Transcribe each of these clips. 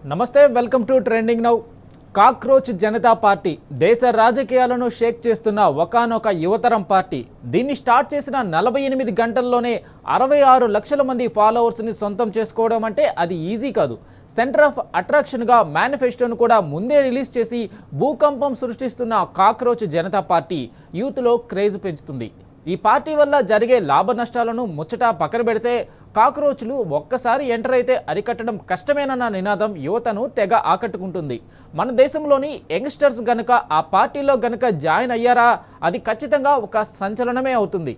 నమస్తే, welcome to trending now. Cockroach Janata party దేశ రాజకీయాలను షేక్ చేస్తున్న ఒకానొక యువతరం పార్టీ. దీన్ని స్టార్ట్ చేసిన 48 గంటల్లోనే 66 లక్షల మంది ఫాలోవర్స్ని సొంతం చేసుకోవడం అంటే అది ఈజీ కాదు. సెంటర్ ఆఫ్ అట్రాక్షన్గా మేనిఫెస్టోను కూడా ముందే రిలీజ్ చేసి భూకంపం సృష్టిస్తున్న కాక్రోచ్ జనతా పార్టీ యూత్లో క్రేజ్ పెంచుతుంది. ఈ పార్టీ వల్ల జరిగే లాభ నష్టాలను ముచ్చట పక్కన పెడితే కాక్రోచ్లు ఒక్కసారి ఎంటర్ అయితే అరికట్టడం కష్టమేనన్న నినాదం యువతను తెగ ఆకట్టుకుంటుంది. మన దేశంలోని యంగ్స్టర్స్ గనుక ఆ పార్టీలో గనుక జాయిన్ అయ్యారా అది ఖచ్చితంగా ఒక సంచలనమే అవుతుంది.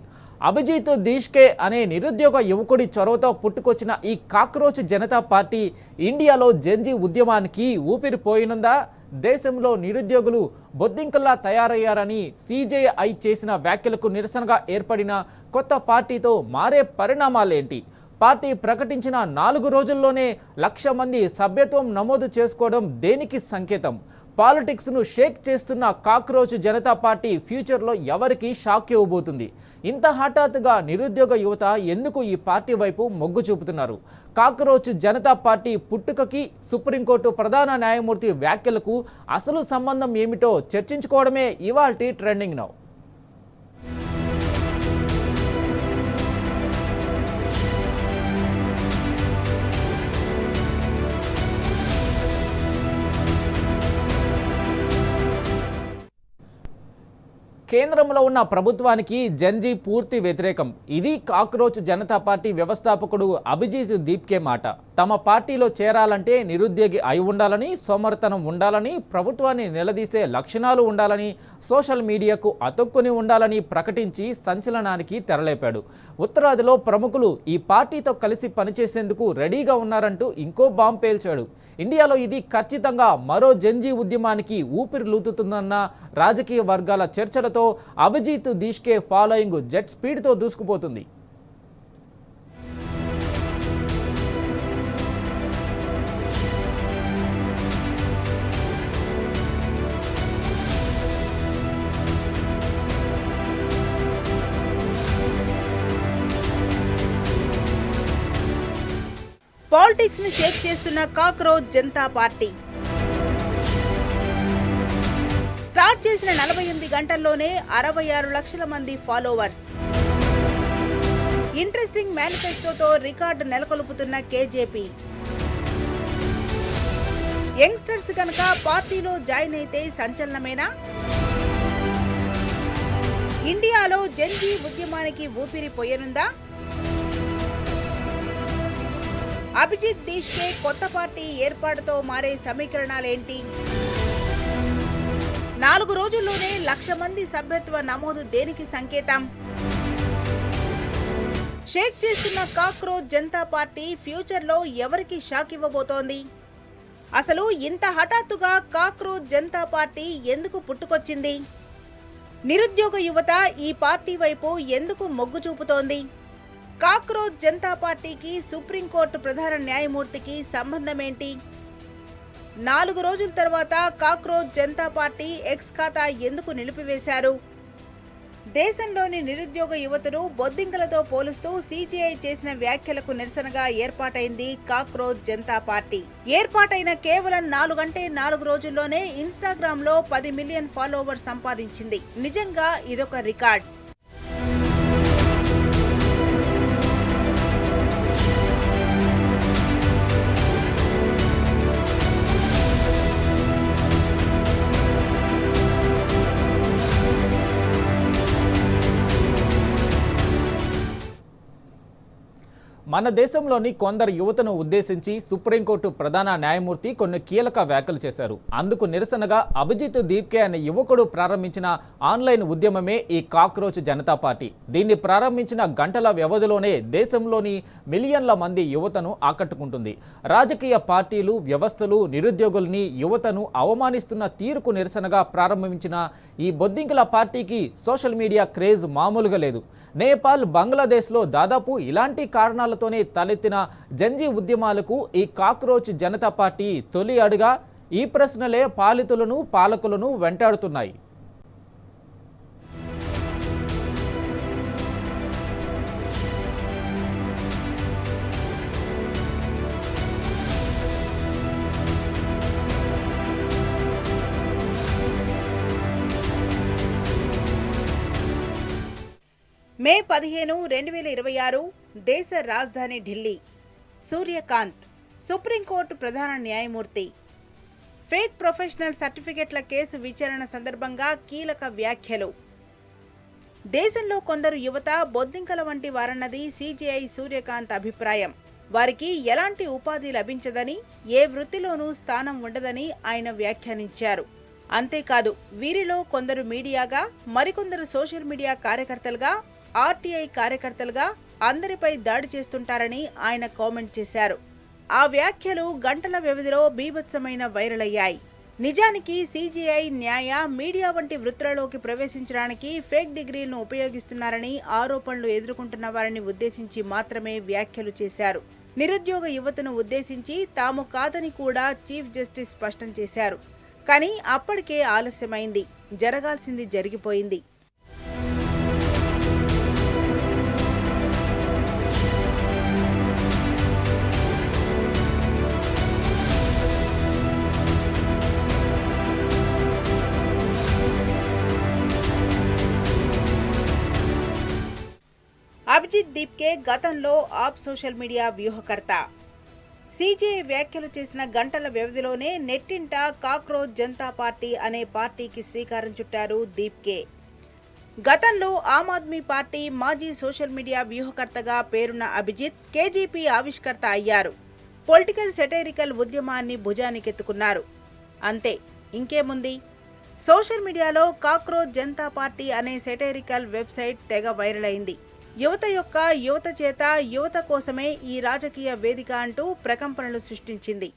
అభిజిత్ దీష్కే అనే నిరుద్యోగ యువకుడి చొరవతో పుట్టుకొచ్చిన ఈ కాక్రోచ్ జనతా పార్టీ ఇండియాలో జెన్జీ ఉద్యమానికి ఊపిరిపోయినందా? దేశంలో నిరుద్యోగులు బొద్దింకల్లా తయారయ్యారని సిజేఐ చేసిన వ్యాఖ్యలకు నిరసనగా ఏర్పడిన కొత్త పార్టీతో మారే పరిణామాలేంటి? పార్టీ ప్రకటించిన 4 రోజుల్లోనే 1,00,000 మంది సభ్యత్వం నమోదు చేసుకోవడం దేనికి సంకేతం? పాలిటిక్స్ను షేక్ చేస్తున్న కాక్రోచ్ జనతా పార్టీ ఫ్యూచర్లో ఎవరికి షాక్ ఇవ్వబోతుంది? ఇంత హఠాత్తుగా నిరుద్యోగ యువత ఎందుకు ఈ పార్టీ వైపు మొగ్గు చూపుతున్నారు? కాక్రోచ్ జనతా పార్టీ పుట్టుకకి సుప్రీంకోర్టు ప్రధాన న్యాయమూర్తి వ్యాఖ్యలకు అసలు సంబంధం ఏమిటో చర్చించుకోవడమే ఇవాల్టి ట్రెండింగ్ నౌ. కేంద్రంలో ఉన్న ప్రభుత్వానికి జెన్జీ పూర్తి వ్యతిరేకం. ఇది కాక్రోచ్ జనతా పార్టీ వ్యవస్థాపకుడు అభిజిత్ దీప్కే మాట. తమ పార్టీలో చేరాలంటే నిరుద్యోగి అయి ఉండాలని, సోమరితనం ఉండాలని, ప్రభుత్వాన్ని నిలదీసే లక్షణాలు ఉండాలని, సోషల్ మీడియాకు అతుక్కుని ఉండాలని ప్రకటించి సంచలనానికి తెరలేపాడు. ఉత్తరాదిలో ప్రముఖులు ఈ పార్టీతో కలిసి పనిచేసేందుకు రెడీగా ఉన్నారంటూ ఇంకో బాంబు పేల్చాడు. ఇండియాలో ఇది ఖచ్చితంగా మరో జెన్జీ ఉద్యమానికి ఊపిరిలూతుతుందన్న రాజకీయ వర్గాల చర్చలతో అభిజిత్ దీష్కే ఫాలోయింగ్ జెట్ స్పీడ్తో దూసుకుపోతుంది. పాలిటిక్స్ ని షేక్ చేస్తున్న కాక్రోచ్ జనతా పార్టీ స్టార్ట్ చేసిన 48 గంటల్లోనే 66 లక్షల మంది ఫాలోవర్స్. ఇంట్రెస్టింగ్ మేనిఫెస్టోతో రికార్డు నెలకొల్పుతున్న కేజేపీ. యంగ్స్టర్స్ కనుక పార్టీలో జాయిన్ అయితే సంచలనమేనా? ఇండియాలో జెన్జీ ఉద్యమానికి ఊపిరిపోయనుందా? అభిజిత్ దీష్కే కొత్త పార్టీ ఏర్పాటుతో మారే సమీకరణాలేంటి? 4 రోజుల్లోనే 1,00,000 మంది సభ్యత్వ నమోదు దేనికి సంకేతం? షేక్ చేస్తున్న కాక్రోచ్ జనతా పార్టీ ఫ్యూచర్లో ఎవరికి షాక్ ఇవ్వబోతోంది? అసలు ఇంత హఠాత్తుగా కాక్రోచ్ జనతా పార్టీ ఎందుకు పుట్టుకొచ్చింది? నిరుద్యోగ యువత ఈ పార్టీ వైపు ఎందుకు మొగ్గు చూపుతోంది? కాక్రోచ్ జనతా పార్టీకి సుప్రీంకోర్టు ప్రధాన న్యాయమూర్తికి సంబంధమేంటి? 4 రోజుల తర్వాత కాక్రోచ్ జనతా పార్టీ ఎక్స్ ఖాతా ఎందుకు నిలిపివేశారు? దేశంలోని నిరుద్యోగ యువతను బొద్దింకలతో పోలుస్తూ సిజేఐ చేసిన వ్యాఖ్యలకు నిరసనగా ఏర్పాటైంది కాక్రోచ్ జనతా పార్టీ. ఏర్పాటైన కేవలం 4 రోజుల్లోనే ఇన్స్టాగ్రామ్ లో 10 మిలియన్ ఫాలోవర్స్ సంపాదించింది. నిజంగా ఇదొక రికార్డ్. మన దేశంలోని కొందరు యువతను ఉద్దేశించి సుప్రీంకోర్టు ప్రధాన న్యాయమూర్తి కొన్ని కీలక వ్యాఖ్యలు చేశారు. అందుకు నిరసనగా అభిజిత్ దీప్కే అనే యువకుడు ప్రారంభించిన ఆన్లైన్ ఉద్యమమే ఈ కాక్రోచ్ జనతా పార్టీ. దీన్ని ప్రారంభించిన గంటల వ్యవధిలోనే దేశంలోని మిలియన్ల మంది యువతను ఆకట్టుకుంటుంది. రాజకీయ పార్టీలు, వ్యవస్థలు నిరుద్యోగుల్ని, యువతను అవమానిస్తున్న తీరుకు నిరసనగా ప్రారంభించిన ఈ బొద్దింకల పార్టీకి సోషల్ మీడియా క్రేజ్ మామూలుగా లేదు. నేపాల్, బంగ్లాదేశ్లో దాదాపు ఇలాంటి కారణాలతోనే తలెత్తిన జెన్జీ ఉద్యమాలకు ఈ కాక్రోచ్ జనతా పార్టీ తొలి అడుగా. ఈ ప్రశ్నలే పాలితులను, పాలకులను వెంటాడుతున్నాయి. మే 15, 2026 దేశ రాజధాని ఢిల్లీ. సూర్యకాంత్ సుప్రీంకోర్టు ప్రధాన న్యాయమూర్తి. ఫేక్ ప్రొఫెషనల్ సర్టిఫికెట్ల కేసు విచారణ సందర్భంగా కీలక వ్యాఖ్యలు. దేశంలో కొందరు యువత బొద్దింకల వంటి వారన్నది సిజేఐ సూర్యకాంత్ అభిప్రాయం. వారికి ఎలాంటి ఉపాధి లభించదని, ఏ వృత్తిలోనూ స్థానం ఉండదని ఆయన వ్యాఖ్యానించారు. అంతేకాదు, వీరిలో కొందరు మీడియాగా, మరికొందరు సోషల్ మీడియా కార్యకర్తలుగా, ఆర్టీఐ కార్యకర్తలుగా అందరిపై దాడి చేస్తుంటారని ఆయన కామెంట్ చేశారు. ఆ వ్యాఖ్యలు గంటల వ్యవధిలో బీభత్సమైన వైరల్ అయ్యాయి. నిజానికి సిజేఐ న్యాయ, మీడియా వంటి వృత్తులలోకి ప్రవేశించడానికి ఫేక్ డిగ్రీలను ఉపయోగిస్తున్నారని ఆరోపణలు ఎదుర్కొంటున్న వారిని ఉద్దేశించి మాత్రమే వ్యాఖ్యలు చేశారు. నిరుద్యోగ యువతను ఉద్దేశించి తాము కాదని కూడా చీఫ్ జస్టిస్ స్పష్టం చేశారు. కానీ అప్పటికే ఆలస్యమైంది. జరగాల్సింది జరిగిపోయింది. అభిజిత్ దీప్కే గతంలో ఆప్ సోషల్ మీడియా వ్యూహకర్త. సిజేఐ వ్యాఖ్యలు చేసిన గంటల వ్యవధిలోనే నెట్టింట కాక్రోచ్ జనతా పార్టీ అనే పార్టీకి శ్రీకారం చుట్టారు దీప్కే. గతంలో ఆమ్ ఆద్మీ పార్టీ మాజీ సోషల్ మీడియా వ్యూహకర్తగా పేరున్న అభిజిత్ కేజీపీ ఆవిష్కర్త అయ్యారు. పొలిటికల్ సెటైరికల్ ఉద్యమాన్ని భుజానికెత్తుకున్నారు. అంతే, ఇంకేముంది. సోషల్ మీడియాలో కాక్రోచ్ జనతా పార్టీ అనే సెటైరికల్ వెబ్సైట్ తెగ వైరల్ అయింది. యువత చేత యువత కోసమే ఈ రాజకీయ వేదిక అంటూ ప్రకంపనలు సృష్టించింది.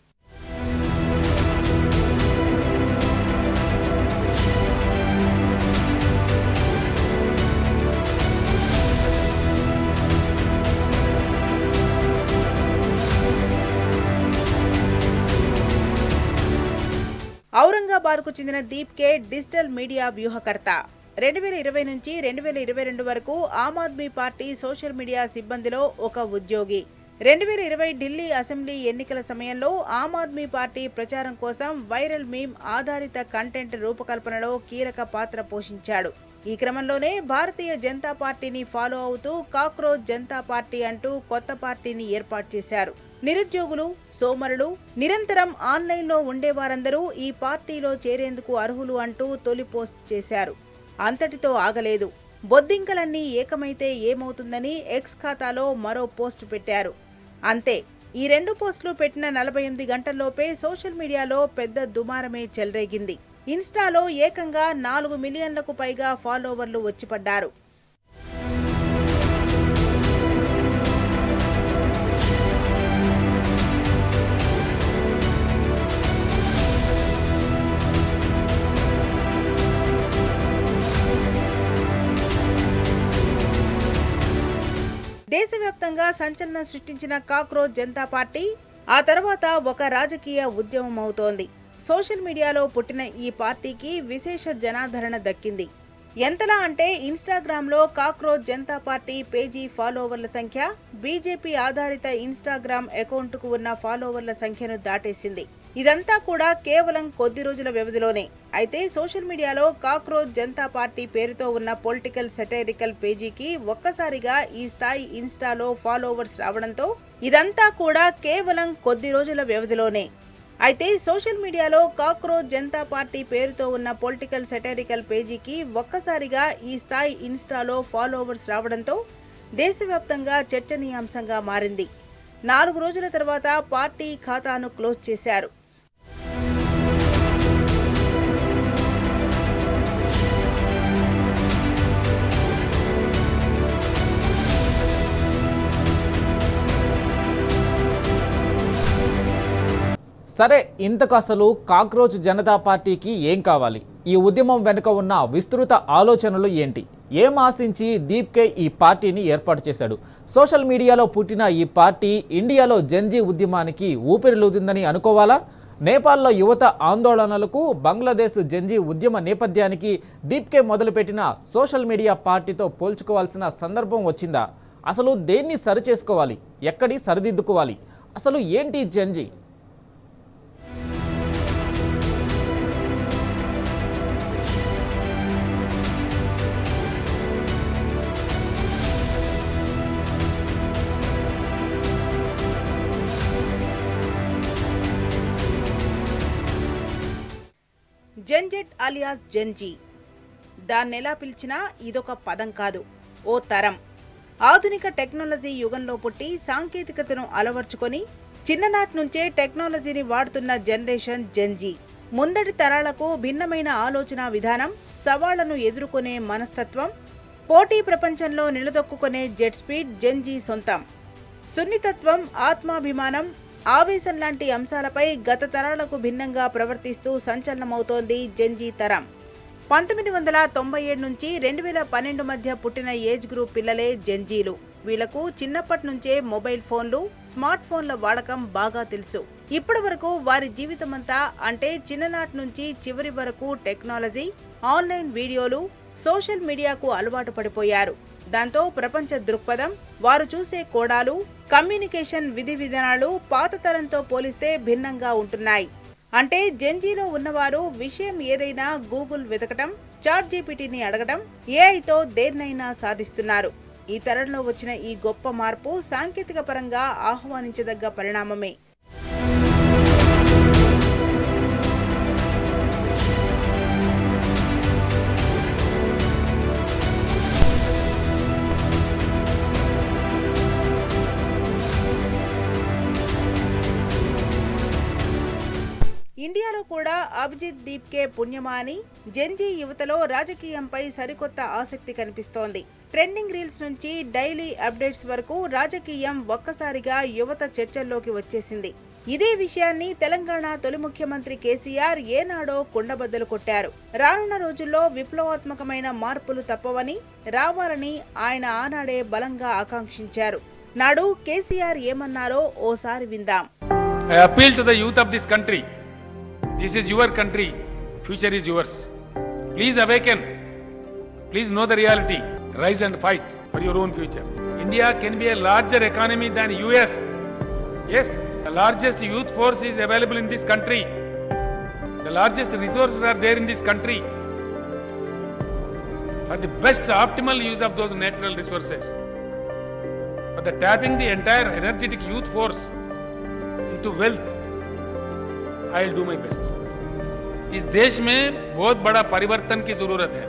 ఔరంగాబాద్కు చెందిన దీప్కే డిజిటల్ మీడియా వ్యూహకర్త. 2020 నుంచి 2022 వరకు Aam Aadmi party social media సిబ్బందిలో ఒక ఉద్యోగి. 2020 ఢిల్లీ అసెంబ్లీ ఎన్నికల సమయంలో ఆమ్ ఆద్మీ పార్టీ ప్రచారం కోసం వైరల్ మీమ్ ఆధారిత కంటెంట్ రూపకల్పనలో కీలక పాత్ర పోషించాడు. ఈ క్రమంలోనే భారతీయ జనతా పార్టీని ఫాలో అవుతూ కాక్రోచ్ జనతా పార్టీ అంటూ కొత్త పార్టీని ఏర్పాటు చేశారు. నిరుద్యోగులు, సోమరులు, నిరంతరం ఆన్లైన్లో ఉండేవారందరూ ఈ పార్టీలో చేరేందుకు అర్హులు అంటూ తొలి పోస్ట్ చేశారు. అంతటితో ఆగలేదు. బొద్దింకలన్నీ ఏకమైతే ఏమవుతుందని ఎక్స్ ఖాతాలో మరో పోస్టు పెట్టారు. అంతే, ఈ 2 పోస్టులు పెట్టిన 48 గంటల్లోపే సోషల్ మీడియాలో పెద్ద దుమారమే చెలరేగింది. ఇన్స్టాలో ఏకంగా 4 మిలియన్లకు పైగా ఫాలోవర్లు వచ్చిపడ్డారు. దేశవ్యాప్తంగా సంచలనం సృష్టించిన కాక్రోచ్ జనతా పార్టీ ఆ తర్వాత ఒక రాజకీయ ఉద్యమం అవుతోంది. సోషల్ మీడియాలో పుట్టిన ఈ పార్టీకి విశేష జనాదరణ దక్కింది. ఎంతలా అంటే ఇన్స్టాగ్రామ్లో కాక్రోచ్ జనతా పార్టీ పేజీ ఫాలోవర్ల సంఖ్య బీజేపీ ఆధారిత ఇన్స్టాగ్రామ్ అకౌంట్కు ఉన్న ఫాలోవర్ల సంఖ్యను దాటేసింది. ఇదంతా కూడా కేవలం కొద్ది రోజుల వ్యవధిలోనే. అయితే సోషల్ మీడియాలో కాక్రోచ్ జనతా పార్టీ పేరుతో ఉన్న పొలిటికల్ సెటైరికల్ పేజీకి ఒక్కసారిగా ఈ స్థాయి ఇన్స్టాలో ఫాలోవర్స్ రావడంతో ఇదంతా కూడా కేవలం కొద్ది రోజుల వ్యవధిలోనే. అయితే సోషల్ మీడియాలో కాక్రోచ్ జనతా పార్టీ పేరుతో ఉన్న పొలిటికల్ సెటైరికల్ పేజీకి ఒక్కసారిగా ఈ స్థాయి ఇన్స్టాలో ఫాలోవర్స్ రావడంతో దేశవ్యాప్తంగా చర్చనీయాంశంగా మారింది. 4 రోజుల తర్వాత పార్టీ ఖాతాను క్లోజ్ చేశారు. సరే, ఇంతకు అసలు కాక్రోచ్ జనతా పార్టీకి ఏం కావాలి? ఈ ఉద్యమం వెనుక ఉన్న విస్తృత ఆలోచనలు ఏంటి? ఏం ఆశించి దీప్కే ఈ పార్టీని ఏర్పాటు చేశాడు? సోషల్ మీడియాలో పుట్టిన ఈ పార్టీ ఇండియాలో జెన్జీ ఉద్యమానికి ఊపిరిలూదిందని అనుకోవాలా? నేపాల్లో యువత ఆందోళనలకు, బంగ్లాదేశ్ జెన్జీ ఉద్యమ నేపథ్యానికి దీప్కే మొదలుపెట్టిన సోషల్ మీడియా పార్టీతో పోల్చుకోవాల్సిన సందర్భం వచ్చిందా? అసలు దేన్ని సరిచేసుకోవాలి? ఎక్కడి సరిదిద్దుకోవాలి? అసలు ఏంటి జెన్జీ? Gen Zed alias Gen Z. దాన్నెలా పిలిచినా ఇదొక పదం కాదు, ఓ తరం. ఆధునిక టెక్నాలజీ యుగంలో పుట్టి సాంకేతికతను అలవర్చుకొని చిన్ననాటి నుంచే టెక్నాలజీని వాడుతున్న జనరేషన్ జెన్జీ. ముందటి తరాలకు భిన్నమైన ఆలోచన విధానం, సవాళ్లను ఎదుర్కొనే మనస్తత్వం, పోటీ ప్రపంచంలో నిలదొక్కునే జెట్ స్పీడ్ జెన్జీ సొంతం. సున్నితత్వం, ఆత్మాభిమానం, ఆవేశం లాంటి అంశాలపై గత తరాలకు భిన్నంగా ప్రవర్తిస్తూ సంచలనమవుతోంది జెన్జీ తరం. 1997 నుంచి 2012 మధ్య పుట్టిన ఏజ్ గ్రూప్ పిల్లలే జెన్జీలు. వీళ్లకు చిన్నప్పటి నుంచే మొబైల్ ఫోన్లు, స్మార్ట్ ఫోన్ల వాడకం బాగా తెలుసు. ఇప్పటి వరకు వారి జీవితమంతా, అంటే చిన్ననాటి నుంచి చివరి వరకు టెక్నాలజీ, ఆన్లైన్ వీడియోలు, సోషల్ మీడియాకు అలవాటు పడిపోయారు. దాంతో ప్రపంచ దృక్పథం, వారు చూసే కోణాలు, కమ్యూనికేషన్ విధి విధానాలు పాత తరంతో పోలిస్తే భిన్నంగా ఉంటున్నాయి. అంటే జెన్జీలో ఉన్నవారు విషయం ఏదైనా గూగుల్ వెతకటం, చాట్ జీపీటీని అడగటం, ఏఐతో దేన్నైనా సాధిస్తున్నారు. ఈ తరంలో వచ్చిన ఈ గొప్ప మార్పు సాంకేతిక పరంగా ఆహ్వానించదగ్గ పరిణామమే. ఇండియాలో కూడా అభిజిత్ దీప్కే పుణ్యమా అని జెన్జీ యువతలో రాజకీయంపై సరికొత్త ఆసక్తి కనిపిస్తోంది. ట్రెండింగ్ రీల్స్ నుంచి డైలీ అప్డేట్స్ వరకు రాజకీయం ఒక్కసారిగా యువత చర్చల్లోకి వచ్చేసింది. ఇదే విషయాన్ని తెలంగాణ తొలి ముఖ్యమంత్రి కేసీఆర్ ఏనాడో కుండబద్దలు కొట్టారు. రానున్న రోజుల్లో విప్లవాత్మకమైన మార్పులు తప్పవని, రావాలని ఆయన ఆనాడే బలంగా ఆకాంక్షించారు. నాడు కేసీఆర్ ఏమన్నారో ఓసారి విందాం. I appeal to the youth of this country. This is your country. Future is yours. Please awaken. Please know the reality. Rise and fight for your own future. India can be a larger economy than US. Yes, the largest youth force is available in this country. The largest resources are there in this country. For the best optimal use of those natural resources. For the tapping the entire energetic youth force into wealth, I will do my best. इस देश में बहुत बड़ा परिवर्तन की जरूरत है.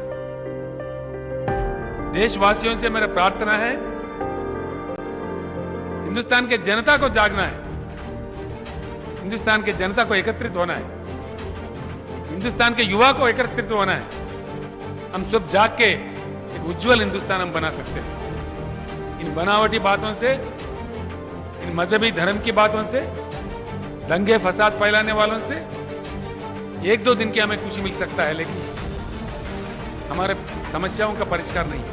देशवासियों से मेरा प्रार्थना है, हिंदुस्तान के जनता को जागना है, हिंदुस्तान के जनता को एकत्रित होना है, हिंदुस्तान के युवा को एकत्रित होना है. हम सब जाग के एक उज्जवल हिंदुस्तान हम बना सकते हैं. इन बनावटी बातों से, इन मजहबी धर्म की बातों से, दंगे फसाद फैलाने वालों से एक दो दिन की हमें खुशी मिल सकता है, लेकिन हमारे समस्याओं का परिष्कार नहीं,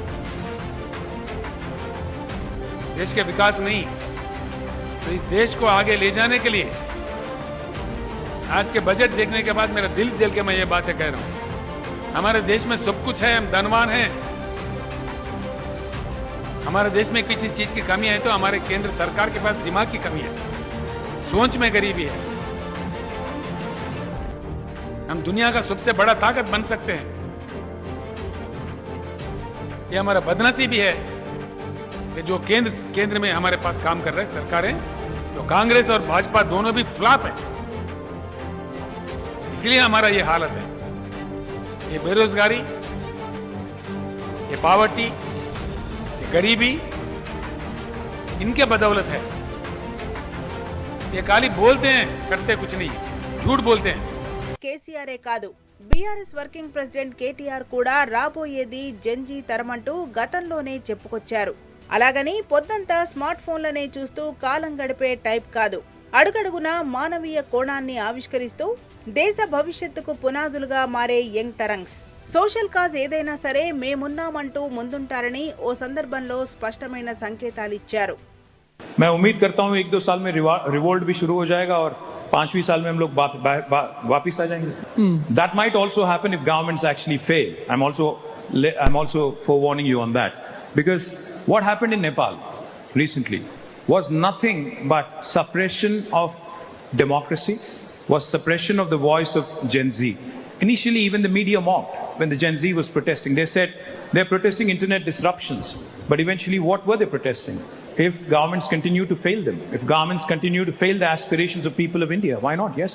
देश के विकास नहीं. तो इस देश को आगे ले जाने के लिए आज के बजट देखने के बाद मेरा दिल जल के मैं ये बातें कह रहा हूं. हमारे देश में सब कुछ है, हम धनवान हैं. हमारे देश में किसी चीज की कमी है तो हमारे केंद्र सरकार के पास दिमाग की कमी है, सोच में गरीबी है. हम दुनिया का सबसे बड़ा ताकत बन सकते हैं. ये हमारा बदनसीबी है कि जो केंद्र में हमारे पास काम कर रहे सरकारें, तो कांग्रेस और भाजपा दोनों भी फ्लॉप है. इसलिए हमारा ये हालत है. ये बेरोजगारी, ये पावर्टी, ये गरीबी, इनके बदौलत है. ये खाली बोलते हैं, करते कुछ नहीं, झूठ बोलते हैं. కేసీఆరే కాదు, బీఆర్ఎస్ వర్కింగ్ ప్రెసిడెంట్ కేటీఆర్ కూడా రాబోయేది జెన్జీ తరమంటూ గతంలోనే చెప్పుకొచ్చారు. అలాగని పొద్దంతా స్మార్ట్ ఫోన్లనే చూస్తూ కాలం గడిపే టైప్ కాదు. అడుగడుగునా మానవీయ కోణాన్ని ఆవిష్కరిస్తూ దేశ భవిష్యత్తుకు పునాదులుగా మారే యంగ్ తరంగ్స్. సోషల్ కాజ్ ఏదైనా సరే మేమున్నామంటూ ముందుంటారని ఓ సందర్భంలో స్పష్టమైన సంకేతాలిచ్చారు. मैं उम्मीद करता हूं 1-2 साल में रिवोल्ट भी शुरू हो जाएगा और 5वीं साल में हम लोग वापिस आ जाएंगे. That might also happen if governments actually fail. I'm also forewarning you on that, because what happened in Nepal recently was nothing but suppression of democracy, was suppression of the voice of Gen Z. Initially, even the media mocked when the Gen Z was protesting. They said they're protesting internet disruptions, but eventually what were they protesting? If governments continue to fail them, if governments continue to fail the aspirations of people of India, why not? Yes.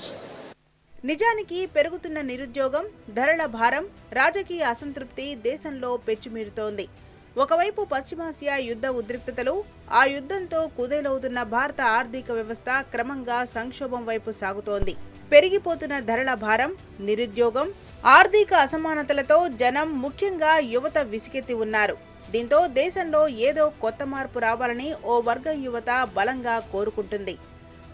నిజానికి పెరుగుతున్న నిరుద్యోగం, ధరల భారం, రాజకీయ అసంతృప్తి దేశంలో పెచ్చుమీరుతోంది. ఒకవైపు పశ్చిమాసియా యుద్ధ ఉద్రిక్తతలు, ఆ యుద్ధంతో కుదేలవుతున్న భారత ఆర్థిక వ్యవస్థ క్రమంగా సంక్షోభం వైపు సాగుతోంది. పెరిగిపోతున్న ధరల భారం, నిరుద్యోగం, ఆర్థిక అసమానతలతో జనం, ముఖ్యంగా యువత విసిగెత్తి ఉన్నారు. దీంతో దేశంలో ఏదో కొత్త మార్పు రావాలని ఓ వర్గం యువత బలంగా కోరుకుంటుంది.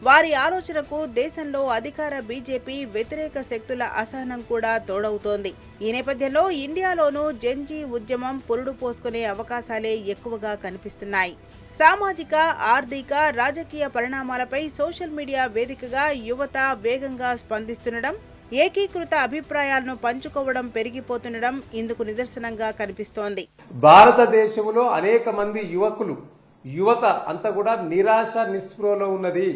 వారి ఆలోచనకు దేశంలో అధికార బీజేపీ వ్యతిరేక శక్తుల అసహనం కూడా తోడవుతోంది. ఈ నేపథ్యంలో ఇండియాలోనూ జెన్జీ ఉద్యమం పురుడు పోసుకునే అవకాశాలే ఎక్కువగా కనిపిస్తున్నాయి. సామాజిక, ఆర్థిక, రాజకీయ పరిణామాలపై సోషల్ మీడియా వేదికగా యువత వేగంగా స్పందిస్తుండడం, ఏకీకృత అభిప్రాయాలను పంచుకోవడం పెరిగిపోతుండడం ఇందుకు నిదర్శనంగా కనిపిస్తోంది. భారతదేశంలో అనేక మంది యువత అంతా కూడా నిరాశ నిస్పృహలో ఉన్నది.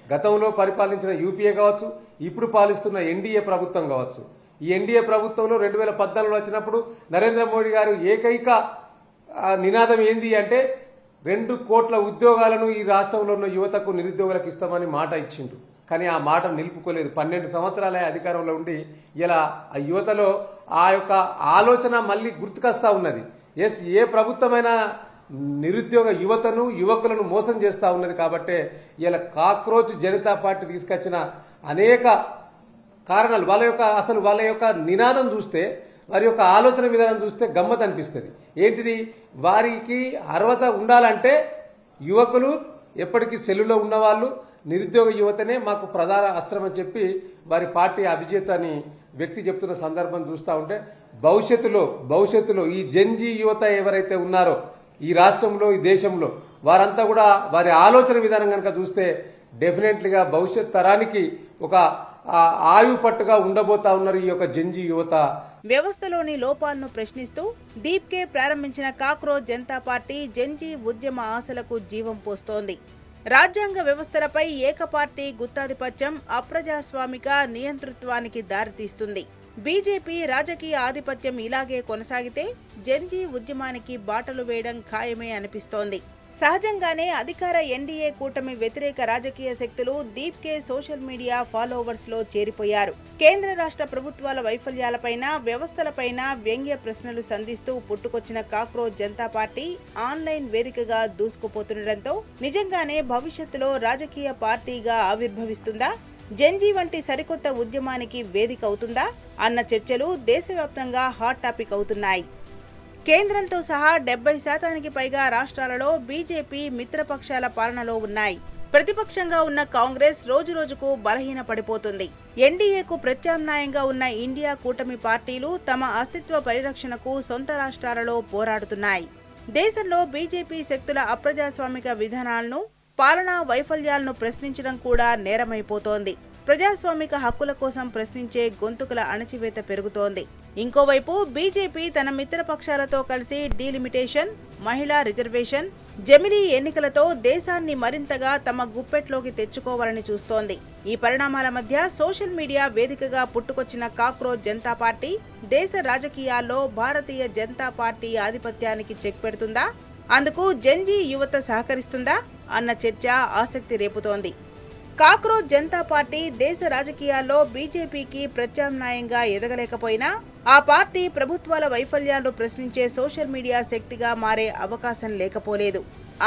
గతంలో పరిపాలించిన యూపీఏ కావచ్చు, ఇప్పుడు పాలిస్తున్న ఎన్డీఏ ప్రభుత్వం కావచ్చు. ఈ ఎన్డీఏ ప్రభుత్వంలో 2014 వచ్చినప్పుడు నరేంద్ర మోడీ గారు ఏకైక నినాదం ఏంది అంటే 2 కోట్ల ఉద్యోగాలను ఈ రాష్ట్రంలో ఉన్న యువతకు, నిరుద్యోగులకు ఇస్తామని మాట ఇచ్చిండు. కానీ ఆ మాట నిలుపుకోలేదు. 12 సంవత్సరాలే అధికారంలో ఉండి ఇలా ఆ యువతలో ఆ యొక్క ఆలోచన మళ్ళీ గుర్తుకొస్తా ఉన్నది. ఏ ప్రభుత్వమైనా నిరుద్యోగ యువకులను మోసం చేస్తా ఉన్నది. కాబట్టే ఇలా కాక్రోచ్ జనతా పార్టీ తీసుకొచ్చిన అనేక కారణాలు, వాళ్ళ యొక్క నినాదం చూస్తే, వారి యొక్క ఆలోచన విధానం చూస్తే గమ్మత్ అనిపిస్తుంది. ఏంటిది, వారికి అర్హత ఉండాలంటే యువకులు ఎప్పటికీ సెల్లులో ఉన్నవాళ్ళు, నిరుద్యోగ యువతనే మాకు ప్రధాన అస్త్రం అని చెప్పి వారి పార్టీ అభిజేతని వ్యక్తి చెప్తున్న సందర్భం చూస్తూ ఉంటే భవిష్యత్తులో ఈ జెన్జీ యువత ఎవరైతే ఉన్నారో ఈ రాష్ట్రంలో, ఈ దేశంలో, వారంతా కూడా వారి ఆలోచన విధానం కనుక చూస్తే డెఫినెట్లీగా భవిష్యత్ తరానికి ఒక ఆయువు పట్టుగా ఉండబోతా ఉన్నారు ఈ యొక్క జెన్జీ యువత. వ్యవస్థలోని లోపాలను ప్రశ్నిస్తూ దీప్కే ప్రారంభించిన కాక్రోచ్ జనతా పార్టీ జెన్జీ ఉద్యమ ఆశలకు జీవం పోస్తోంది. రాజ్యాంగ వ్యవస్థలపై ఏకపార్టీ గుత్తాధిపత్యం అప్రజాస్వామిక నియంతృత్వానికి దారితీస్తుంది. బీజేపీ రాజకీయ ఆధిపత్యం ఇలాగే కొనసాగితే జెన్జీ ఉద్యమానికి బాటలు వేయడం ఖాయమే అనిపిస్తోంది. సహజంగానే అధికార ఎన్డీఏ కూటమి వ్యతిరేక రాజకీయ శక్తులు దీప్కే సోషల్ మీడియా ఫాలోవర్స్ లో చేరిపోయారు. కేంద్ర రాష్ట్ర ప్రభుత్వాల వైఫల్యాలపైన, వ్యవస్థలపైన వ్యంగ్య ప్రశ్నలు సంధిస్తూ పుట్టుకొచ్చిన కాక్రోచ్ జనతా పార్టీ ఆన్లైన్ వేదికగా దూసుకుపోతుండటంతో నిజంగానే భవిష్యత్తులో రాజకీయ పార్టీగా ఆవిర్భవిస్తుందా, జెన్జీ వంటి సరికొత్త ఉద్యమానికి వేదిక అవుతుందా అన్న చర్చలు దేశవ్యాప్తంగా హాట్ టాపిక్ అవుతున్నాయి. కేంద్రంతో సహా 70% పైగా రాష్ట్రాలలో బీజేపీ మిత్రపక్షాల పాలనలో ఉన్నాయి. ప్రతిపక్షంగా ఉన్న కాంగ్రెస్ రోజురోజుకు బలహీన పడిపోతుంది. ఎన్డీఏకు ప్రత్యామ్నాయంగా ఉన్న ఇండియా కూటమి పార్టీలు తమ అస్తిత్వ పరిరక్షణకు సొంత రాష్ట్రాలలో పోరాడుతున్నాయి. దేశంలో బీజేపీ శక్తుల అప్రజాస్వామిక విధానాలను, పాలనా వైఫల్యాలను ప్రశ్నించడం కూడా నేరమైపోతోంది. ప్రజాస్వామిక హక్కుల కోసం ప్రశ్నించే గొంతుకుల అణచివేత పెరుగుతోంది. ఇంకోవైపు బీజేపీ తన మిత్రపక్షాలతో కలిసి డీలిమిటేషన్, మహిళా రిజర్వేషన్, జమిలీ ఎన్నికలతో దేశాన్ని మరింతగా తమ గుప్పెట్లోకి తెచ్చుకోవాలని చూస్తోంది. ఈ పరిణామాల మధ్య సోషల్ మీడియా వేదికగా పుట్టుకొచ్చిన కాక్రోచ్ జనతా పార్టీ దేశ రాజకీయాల్లో భారతీయ జనతా పార్టీ ఆధిపత్యానికి చెక్ పెడుతుందా, అందుకు జెన్జీ యువత సహకరిస్తుందా అన్న చర్చ ఆసక్తి రేపుతోంది. కాక్రోచ్ జనతా పార్టీ దేశ రాజకీయాల్లో బీజేపీకి ప్రత్యామ్నాయంగా ఎదగలేకపోయినా ఆ పార్టీ ప్రభుత్వాల వైఫల్యాలు ప్రశ్నించే సోషల్ మీడియా శక్తిగా మారే అవకాశం లేకపోలేదు.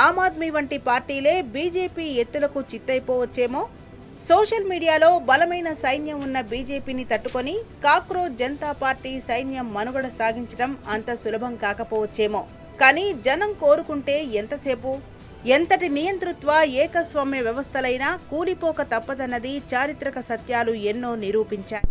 ఆమ్ ఆద్మీ వంటి పార్టీలే బీజేపీ ఎత్తులకు చిత్తైపోవచ్చేమో. సోషల్ మీడియాలో బలమైన సైన్యం ఉన్న బీజేపీని తట్టుకొని కాక్రోచ్ జనతా పార్టీ సైన్యం మనుగడ సాగించడం అంత సులభం కాకపోవచ్చేమో. కానీ జనం కోరుకుంటే ఎంతసేపు, ఎంతటి నియంతృత్వ ఏకస్వామ్య వ్యవస్థలైనా కూలిపోక తప్పదన్నది చారిత్రక సత్యాలు ఎన్నో నిరూపించాయి.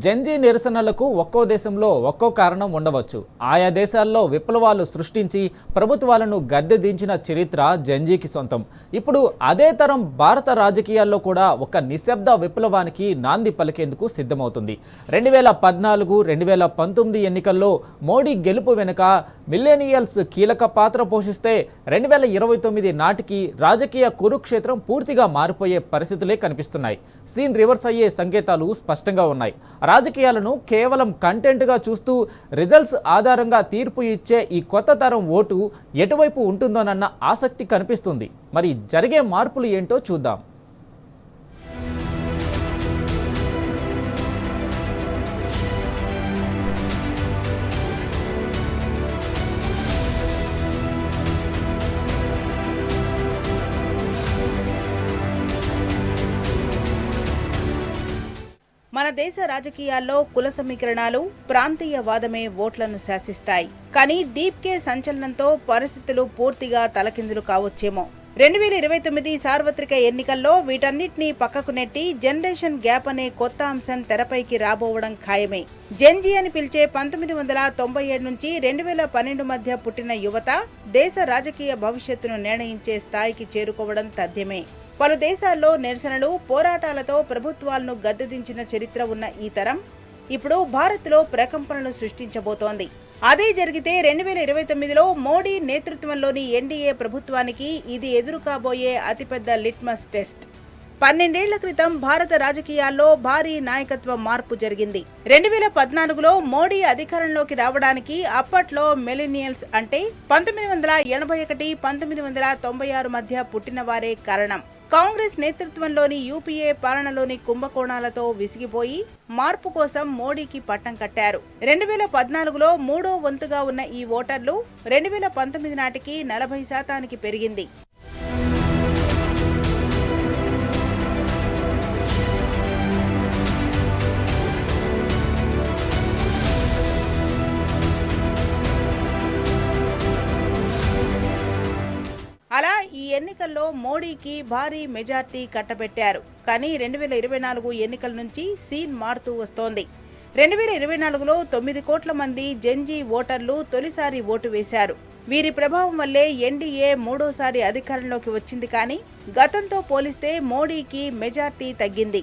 జెన్జీ నిరసనలకు ఒక్కో దేశంలో ఒక్కో కారణం ఉండవచ్చు. ఆయా దేశాల్లో విప్లవాలు సృష్టించి ప్రభుత్వాలను గద్దె దించిన చరిత్ర జెన్జీకి సొంతం. ఇప్పుడు అదే తరం భారత రాజకీయాల్లో కూడా ఒక నిశ్శబ్ద విప్లవానికి నాంది పలికేందుకు సిద్ధమవుతుంది. 2014, 2019 ఎన్నికల్లో మోడీ గెలుపు వెనుక మిల్లేనియల్స్ కీలక పాత్ర పోషిస్తే 2029 నాటికి రాజకీయ కురుక్షేత్రం పూర్తిగా మారిపోయే పరిస్థితులే కనిపిస్తున్నాయి. సీన్ రివర్స్ అయ్యే సంకేతాలు స్పష్టంగా ఉన్నాయి. రాజకీయాలను కేవలం కంటెంట్గా చూస్తూ రిజల్ట్స్ ఆధారంగా తీర్పు ఇచ్చే ఈ కొత్త తరం ఓటు ఎటువైపు ఉంటుందోనన్న ఆసక్తి కనిపిస్తుంది. మరి జరిగే మార్పులు ఏంటో చూద్దాం. మన దేశ రాజకీయాల్లో కుల సమీకరణాలు, ప్రాంతీయవాదమే ఓట్లను శాసిస్తాయి. కానీ దీప్కే సంచలనంతో పరిస్థితులు పూర్తిగా తలకిందులు కావచ్చేమో. 2029 సార్వత్రిక ఎన్నికల్లో వీటన్నిటినీ పక్కకు నెట్టి జనరేషన్ గ్యాప్ అనే కొత్త అంశం తెరపైకి రాబోవడం ఖాయమే. జెన్జీ అని పిలిచే 1997 నుంచి 2012 మధ్య పుట్టిన యువత దేశ రాజకీయ భవిష్యత్తును నిర్ణయించే స్థాయికి చేరుకోవడం తథ్యమే. పలు దేశాల్లో నిరసనలు, పోరాటాలతో ప్రభుత్వాలను గద్దెదించిన చరిత్ర ఉన్న ఈ తరం ఇప్పుడు భారత్లో ప్రకంపనలు సృష్టించబోతోంది. అదే జరిగితే 2029లో మోడీ నేతృత్వంలోని ఎన్డీఏ ప్రభుత్వానికి ఇది ఎదురు కాబోయే అతిపెద్ద లిట్మస్ టెస్ట్. 12 ఏళ్ల క్రితం భారత రాజకీయాల్లో భారీ నాయకత్వ మార్పు జరిగింది. 2014లో మోడీ అధికారంలోకి రావడానికి అప్పట్లో మిలీనియల్స్ అంటే 1981, 1996 మధ్య పుట్టిన వారే కారణం. కాంగ్రెస్ నేతృత్వంలోని యూపీఏ పాలనలోని కుంభకోణాలతో విసిగిపోయి మార్పు కోసం మోడీకి పట్టం కట్టారు. 2014లో మూడో వంతుగా ఉన్న ఈ ఓటర్లు 2019 నాటికి 40% పెరిగింది. అలా ఈ ఎన్నికల్లో మోడీకి భారీ మెజార్టీ కట్టబెట్టారు. కానీ 2024 ఎన్నికల నుంచి సీన్ మారుతూ వస్తోంది. 2024లో 9 కోట్ల మంది జెన్జీ ఓటర్లు తొలిసారి ఓటు వేశారు. వీరి ప్రభావం వల్లే ఎన్డీఏ మూడోసారి అధికారంలోకి వచ్చింది. కానీ గతంతో పోలిస్తే మోడీకి మెజార్టీ తగ్గింది.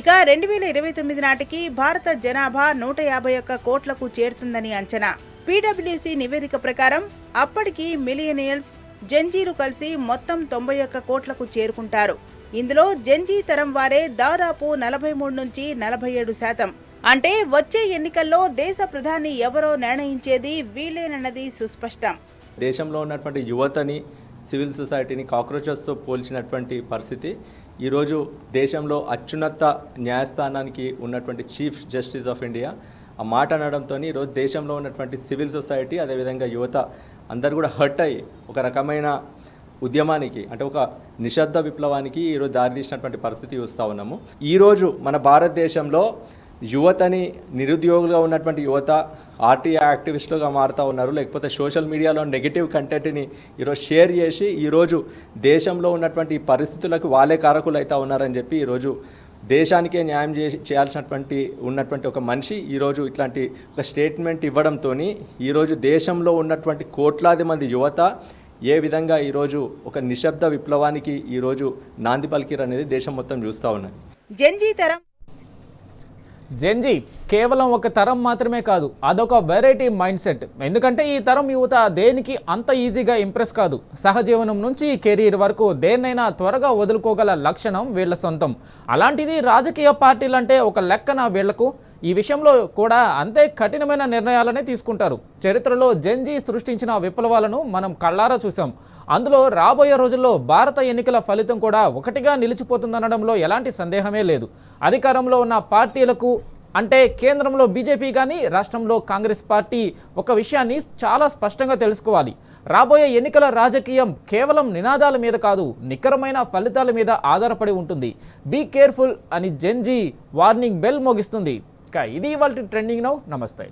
ఇక 2029 నాటికి భారత జనాభా 151 కోట్లకు చేరుతుందని అంచనా. పీడబ్ల్యూసీ నివేదిక ప్రకారం అప్పటికి మిలియనియల్స్, జెన్జీలు కలిసి మొత్తం 91 కోట్లకు చేరుకుంటారు. ఇందులో జెన్జీ తరం వారే దాదాపు 43 నుంచి 47%. అంటే వచ్చే ఎన్నికల్లో దేశ ప్రధాని ఎవరో నిర్ణయించేది వీళ్ళేనన్నది సుస్పష్టం. దేశంలో ఉన్నటువంటి యువతని, సివిల్ సొసైటీని కాక్రోచెస్తో పోల్చినటువంటి పరిస్థితి ఈరోజు దేశంలో అత్యున్నత న్యాయస్థానానికి ఉన్నటువంటి చీఫ్ జస్టిస్ ఆఫ్ ఇండియా ఆ మాట అనడంతో ఈరోజు దేశంలో ఉన్నటువంటి సివిల్ సొసైటీ, అదేవిధంగా యువత అందరు కూడా హర్ట్ అయ్యి ఒక రకమైన ఉద్యమానికి, అంటే ఒక నిశ్శబ్ద విప్లవానికి ఈరోజు దారితీసినటువంటి పరిస్థితి చూస్తూ ఉన్నాము. ఈరోజు మన భారతదేశంలో యువతని, నిరుద్యోగులుగా ఉన్నటువంటి యువత ఆర్టీఐ యాక్టివిస్టులుగా మారుతూ ఉన్నారు. లేకపోతే సోషల్ మీడియాలో నెగిటివ్ కంటెంట్ని ఈరోజు షేర్ చేసి ఈరోజు దేశంలో ఉన్నటువంటి పరిస్థితులకు వాళ్ళే కారకులు అవుతూ ఉన్నారని చెప్పి ఈరోజు దేశానికే న్యాయం ఉన్నటువంటి ఒక మనిషి ఈరోజు ఇట్లాంటి ఒక స్టేట్మెంట్ ఇవ్వడంతో ఈరోజు దేశంలో ఉన్నటువంటి కోట్లాది మంది యువత ఏ విధంగా ఈరోజు ఒక నిశ్శబ్ద విప్లవానికి ఈరోజు నాంది పలికిరు అనేది దేశం మొత్తం చూస్తూ ఉన్నది. జెన్జీ కేవలం ఒక తరం మాత్రమే కాదు, అదొక వెరైటీ మైండ్ సెట్. ఎందుకంటే ఈ తరం యువత దేనికి అంత ఈజీగా ఇంప్రెస్ కాదు. సహజీవనం నుంచి కెరీర్ వరకు దేన్నైనా త్వరగా వదులుకోగల లక్షణం వీళ్ళ సొంతం. అలాంటిది రాజకీయ పార్టీలంటే ఒక లెక్కన వీళ్లకు ఈ విషయంలో కూడా అంతే కఠినమైన నిర్ణయాలనే తీసుకుంటారు. చరిత్రలో జెన్జీ సృష్టించిన విప్లవాలను మనం కళ్ళారా చూసాం. అందులో రాబోయే రోజుల్లో భారత ఎన్నికల ఫలితం కూడా ఒకటిగా నిలిచిపోతుందనడంలో ఎలాంటి సందేహమే లేదు. అధికారంలో ఉన్న పార్టీలకు అంటే కేంద్రంలో బీజేపీ కానీ రాష్ట్రంలో కాంగ్రెస్ పార్టీ ఒక విషయాన్ని చాలా స్పష్టంగా తెలుసుకోవాలి. రాబోయే ఎన్నికల రాజకీయం కేవలం నినాదాల మీద కాదు, నికరమైన ఫలితాల మీద ఆధారపడి ఉంటుంది. బీ కేర్ఫుల్ అని జెన్జీ వార్నింగ్ బెల్ మోగిస్తుంది. ఇది ఇవాల్టి ట్రెండింగ్ నౌ. నమస్తే.